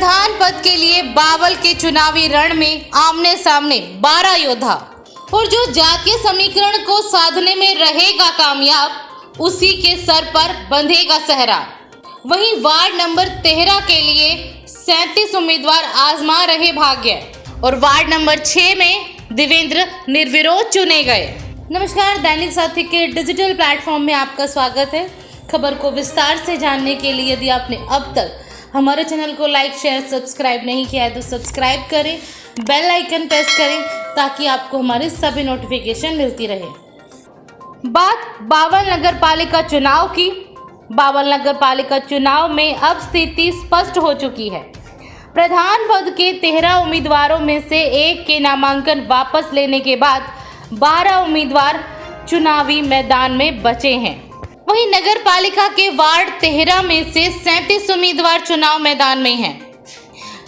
प्रधान पद के लिए बावल के चुनावी रण में आमने सामने 12 योद्धा, और जो जातीय समीकरण को साधने में रहेगा कामयाब, उसी के सर पर बंधेगा सहरा। वहीं वार्ड नंबर 13 के लिए 37 उम्मीदवार आजमा रहे भाग्य, और वार्ड नंबर 6 में देवेंद्र निर्विरोध चुने गए। नमस्कार, दैनिक साथी के डिजिटल प्लेटफॉर्म में आपका स्वागत है। खबर को विस्तार से जानने के लिए यदि आपने अब तक हमारे चैनल को लाइक, शेयर, सब्सक्राइब नहीं किया है तो सब्सक्राइब करें, बेल आइकन प्रेस करें ताकि आपको हमारे सभी नोटिफिकेशन मिलती रहे। बात बावल नगर पालिका चुनाव की। बावल नगर पालिका चुनाव में अब स्थिति स्पष्ट हो चुकी है। प्रधान पद के 13 उम्मीदवारों में से एक के नामांकन वापस लेने के बाद 12 उम्मीदवार चुनावी मैदान में बचे हैं। वहीं नगर पालिका के वार्ड 13 में से 37 उम्मीदवार चुनाव मैदान में हैं।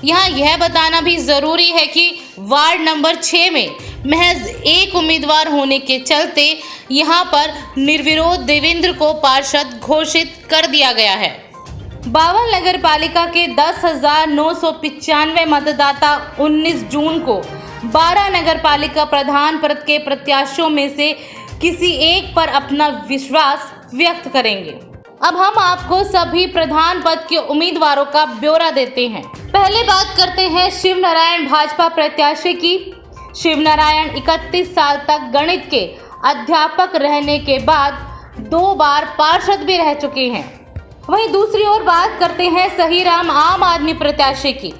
यहाँ यह बताना भी जरूरी है कि वार्ड नंबर 6 में महज एक उम्मीदवार होने के चलते यहाँ पर निर्विरोध देवेंद्र को पार्षद घोषित कर दिया गया है। बावल नगर पालिका के 10,995 मतदाता 19 जून को 12 नगर पालिका प्रधान पद के प्रत्याशियों में से किसी एक पर अपना विश्वास व्यक्त करेंगे। अब हम आपको सभी प्रधान पद के उम्मीदवारों का ब्यौरा देते हैं। पहले बात करते हैं शिव नारायण भाजपा प्रत्याशी की। शिव नारायण 31 साल तक गणित के अध्यापक रहने के बाद 2 बार पार्षद भी रह चुके हैं। वहीं दूसरी ओर बात करते हैं सहीराम आम आदमी प्रत्याशी की।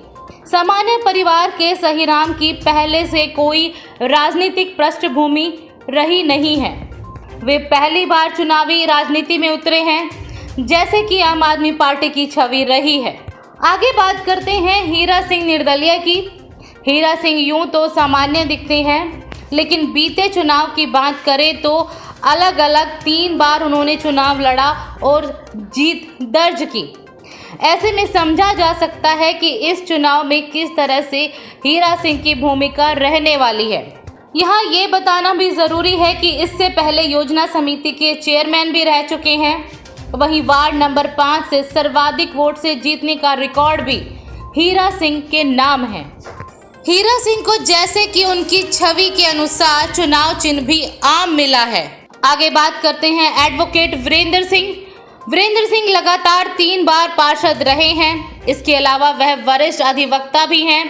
सामान्य परिवार के सहीराम की पहले से कोई राजनीतिक पृष्ठभूमि रही नहीं है। वे पहली बार चुनावी राजनीति में उतरे हैं, जैसे कि आम आदमी पार्टी की छवि रही है। आगे बात करते हैं हीरा सिंह निर्दलीय की। हीरा सिंह यूं तो सामान्य दिखते हैं, लेकिन बीते चुनाव की बात करें तो अलग अलग 3 बार उन्होंने चुनाव लड़ा और जीत दर्ज की। ऐसे में समझा जा सकता है कि इस चुनाव में किस तरह से हीरा सिंह की भूमिका रहने वाली है। यहाँ ये बताना भी ज़रूरी है कि इससे पहले योजना समिति के चेयरमैन भी रह चुके हैं। वहीं वार्ड नंबर 5 से सर्वाधिक वोट से जीतने का रिकॉर्ड भी हीरा सिंह के नाम है। हीरा सिंह को जैसे कि उनकी छवि के अनुसार चुनाव चिन्ह भी आम मिला है। आगे बात करते हैं एडवोकेट वीरेंद्र सिंह। वीरेंद्र सिंह लगातार 3 बार पार्षद रहे हैं। इसके अलावा वह वरिष्ठ अधिवक्ता भी हैं।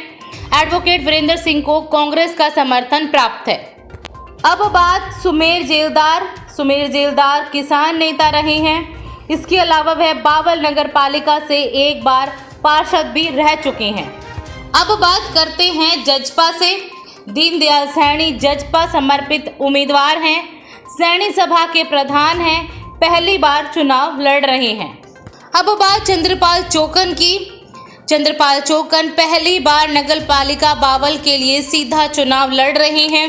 एडवोकेट वीरेंद्र सिंह को कांग्रेस का समर्थन प्राप्त है। अब बात सुमेर जेलदार किसान नेता रहे हैं। इसके अलावा वह बावल नगर पालिका से 1 बार पार्षद भी रह चुके हैं। अब बात करते हैं जजपा से। दीनदयाल सैनी जजपा समर्पित उम्मीदवार हैं। सैनी सभा के प्रधान हैं, पहली बार चुनाव लड़ रहे हैं। अब बात चंद्रपाल चौकन की। चंद्रपाल चौकन पहली बार नगर पालिका बावल के लिए सीधा चुनाव लड़ रहे हैं।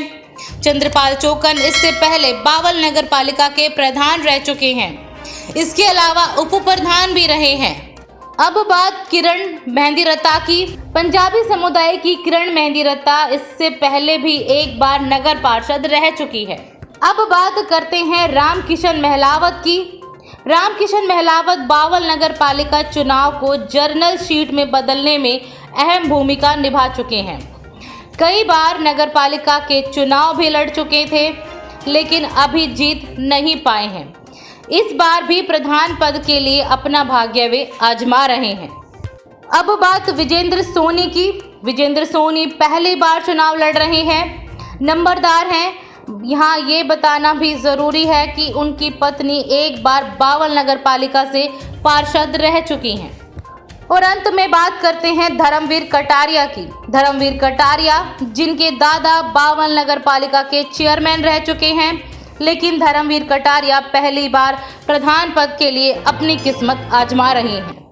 चंद्रपाल चौकन इससे पहले बावल नगर पालिका के प्रधान रह चुके हैं। इसके अलावा उप प्रधान भी रहे हैं। अब बात किरण मेहंदीरता की। पंजाबी समुदाय की किरण मेहंदीरता इससे पहले भी 1 बार नगर पार्षद रह चुकी है। अब बात करते हैं रामकिशन महलावत की। रामकिशन महलावत बावल नगर पालिका चुनाव को जर्नल शीट में बदलने में अहम भूमिका निभा चुके हैं। कई बार नगर पालिका के चुनाव भी लड़ चुके थे, लेकिन अभी जीत नहीं पाए हैं। इस बार भी प्रधान पद के लिए अपना भाग्य वे आजमा रहे हैं। अब बात विजेंद्र सोनी की। विजेंद्र सोनी पहली बार चुनाव लड़ रहे हैं, नंबरदार हैं। यहाँ ये बताना भी ज़रूरी है कि उनकी पत्नी 1 बार बावल नगर पालिका से पार्षद रह चुकी हैं। और अंत में बात करते हैं धर्मवीर कटारिया की। धर्मवीर कटारिया जिनके दादा बावल नगर पालिका के चेयरमैन रह चुके हैं, लेकिन धर्मवीर कटारिया पहली बार प्रधान पद के लिए अपनी किस्मत आजमा रहे हैं।